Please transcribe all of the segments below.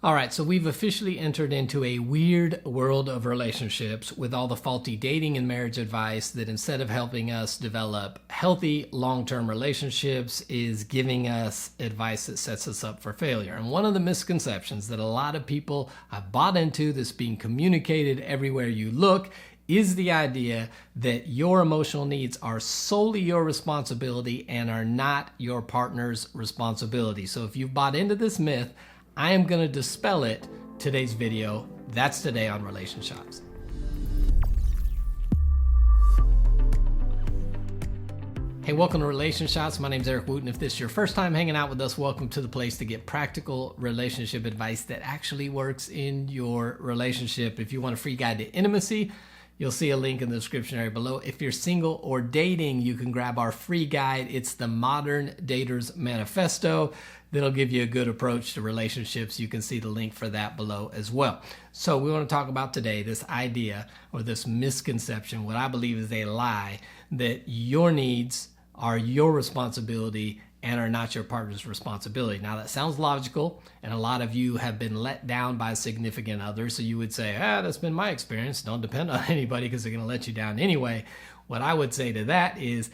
All right, so we've officially entered into a weird world of relationships with all the faulty dating and marriage advice that instead of helping us develop healthy long-term relationships is giving us advice that sets us up for failure. And one of the misconceptions that a lot of people have bought into that's being communicated everywhere you look is the idea that your emotional needs are solely your responsibility and are not your partner's responsibility. So if you've bought into this myth, I am going to dispel it today's video. That's today on Relationships. Hey, welcome to Relationships. My name's Eric Wooten. If this is your first time hanging out with us, welcome to the place to get practical relationship advice that actually works in your relationship. If you want a free guide to intimacy, you'll see a link in the description area below. If you're single or dating, you can grab our free guide. It's the Modern Dater's Manifesto. That'll give you a good approach to relationships. You can see the link for that below as well. So we want to talk about today this idea or this misconception, what I believe is a lie, that your needs are your responsibility and are not your partner's responsibility. Now that sounds logical, and a lot of you have been let down by a significant other, so you would say, that's been my experience. Don't depend on anybody because they're going to let you down anyway. What I would say to that is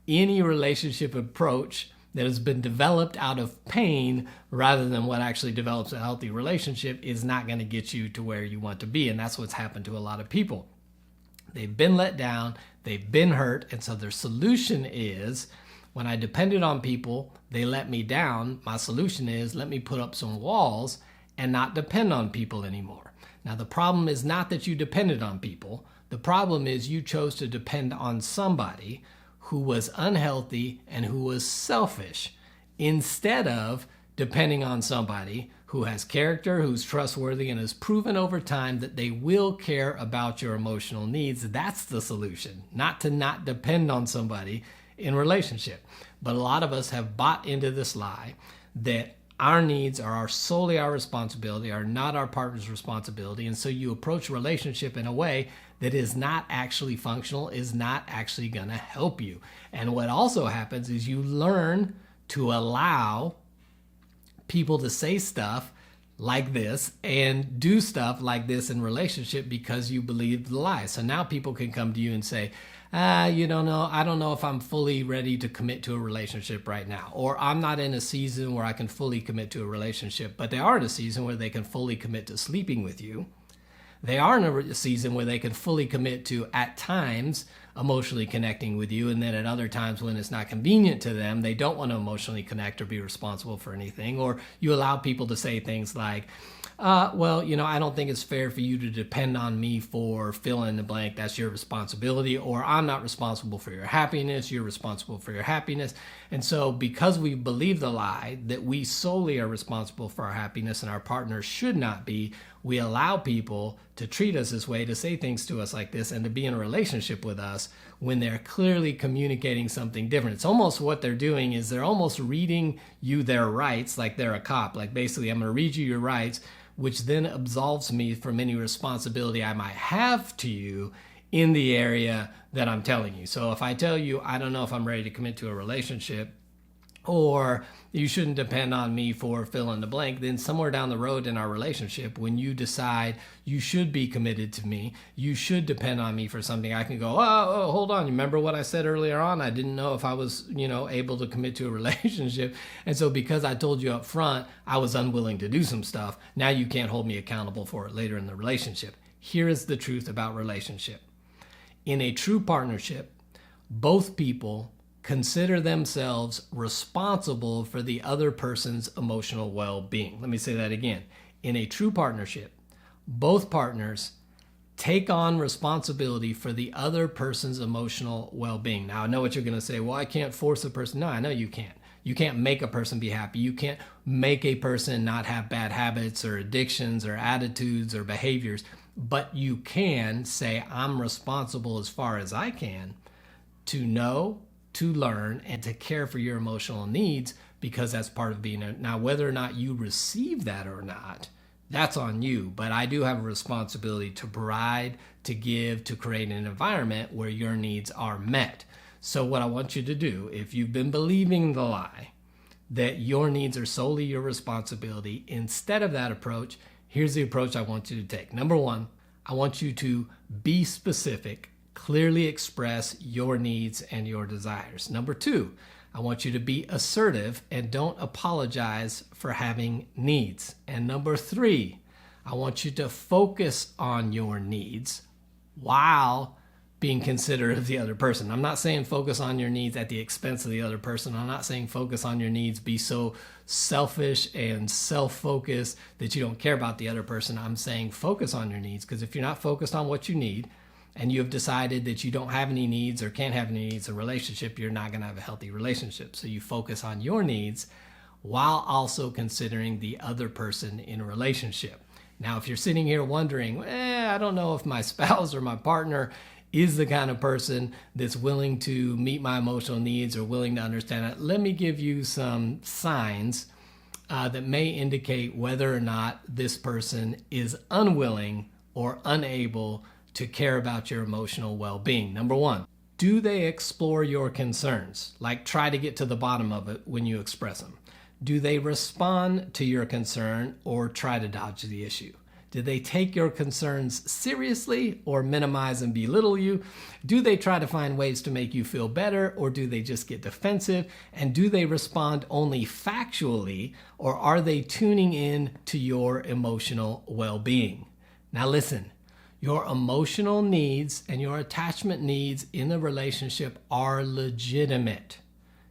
any relationship approach that has been developed out of pain rather than what actually develops a healthy relationship is not going to get you to where you want to be. And that's what's happened to a lot of people. They've been let down, they've been hurt, and so their solution is, when I depended on people, they let me down. My solution is, let me put up some walls and not depend on people anymore. Now, the problem is not that you depended on people. The problem is you chose to depend on somebody who was unhealthy and who was selfish, instead of depending on somebody who has character, who's trustworthy, and has proven over time that they will care about your emotional needs. That's the solution, not to not depend on somebody in relationship. But a lot of us have bought into this lie that our needs are solely our responsibility, are not our partner's responsibility. And so you approach relationship in a way that is not actually functional, is not actually going to help you. And what also happens is you learn to allow people to say stuff like this and do stuff like this in relationship because you believe the lie. So now people can come to you and say, you don't know, I don't know if I'm fully ready to commit to a relationship right now, or I'm not in a season where I can fully commit to a relationship, but they are in a season where they can fully commit to sleeping with you. They are in a season where they can fully commit to, at times, emotionally connecting with you, and then at other times when it's not convenient to them, they don't want to emotionally connect or be responsible for anything. Or you allow people to say things like, well, I don't think it's fair for you to depend on me for fill in the blank. That's your responsibility. Or I'm not responsible for your happiness. You're responsible for your happiness. And so because we believe the lie that we solely are responsible for our happiness and our partner should not be, we allow people to treat us this way, to say things to us like this, and to be in a relationship with us when they're clearly communicating something different. It's almost what they're doing is they're almost reading you their rights like they're a cop. Like basically, I'm going to read you your rights, which then absolves me from any responsibility I might have to you in the area that I'm telling you. So if I tell you, I don't know if I'm ready to commit to a relationship, or you shouldn't depend on me for fill in the blank, then somewhere down the road in our relationship, when you decide you should be committed to me, you should depend on me for something, I can go, oh, hold on. You remember what I said earlier on? I didn't know if I was, able to commit to a relationship. And so because I told you up front, I was unwilling to do some stuff. Now you can't hold me accountable for it later in the relationship. Here is the truth about relationship. In a true partnership, both people consider themselves responsible for the other person's emotional well-being. Let me say that again. In a true partnership, both partners take on responsibility for the other person's emotional well-being. Now, I know what you're going to say. Well, I can't force a person. No, I know you can't. You can't make a person be happy. You can't make a person not have bad habits or addictions or attitudes or behaviors. But you can say, I'm responsible as far as I can to know, to learn, and to care for your emotional needs, because that's part of being now, whether or not you receive that or not, that's on you. But I do have a responsibility to provide, to give, to create an environment where your needs are met. So what I want you to do, if you've been believing the lie that your needs are solely your responsibility. Instead of that approach, here's the approach I want you to take. Number one, I want you to be specific, clearly express your needs and your desires. Number two, I want you to be assertive and don't apologize for having needs. And number three, I want you to focus on your needs while being considerate of the other person. I'm not saying focus on your needs at the expense of the other person. I'm not saying focus on your needs, be so selfish and self-focused that you don't care about the other person. I'm saying focus on your needs, because if you're not focused on what you need and you have decided that you don't have any needs or can't have any needs in a relationship, you're not going to have a healthy relationship. So you focus on your needs while also considering the other person in a relationship. Now, if you're sitting here wondering, I don't know if my spouse or my partner is the kind of person that's willing to meet my emotional needs or willing to understand it, let me give you some signs that may indicate whether or not this person is unwilling or unable to care about your emotional well-being. Number one, do they explore your concerns? Like, try to get to the bottom of it when you express them. Do they respond to your concern or try to dodge the issue? Do they take your concerns seriously or minimize and belittle you? Do they try to find ways to make you feel better, or do they just get defensive? And do they respond only factually, or are they tuning in to your emotional well-being? Now listen, your emotional needs and your attachment needs in a relationship are legitimate.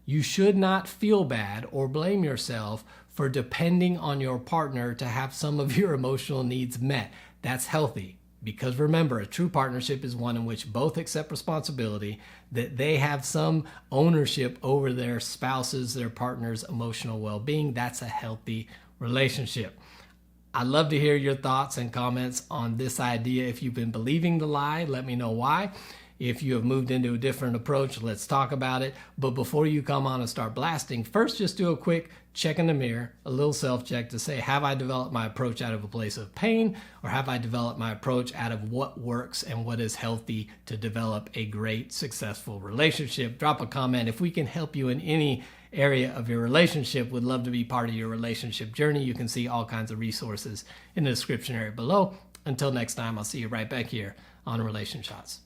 You should not feel bad or blame yourself for depending on your partner to have some of your emotional needs met. That's healthy, because remember, a true partnership is one in which both accept responsibility, that they have some ownership over their spouse's, their partner's emotional well-being. That's a healthy relationship. I'd love to hear your thoughts and comments on this idea. If you've been believing the lie, let me know why. If you have moved into a different approach, let's talk about it. But before you come on and start blasting, first just do a quick check in the mirror, a little self-check to say, have I developed my approach out of a place of pain, or have I developed my approach out of what works and what is healthy to develop a great, successful relationship? Drop a comment. If we can help you in any area of your relationship, would love to be part of your relationship journey. You can see all kinds of resources in the description area below. Until next time, I'll see you right back here on Relation Shots.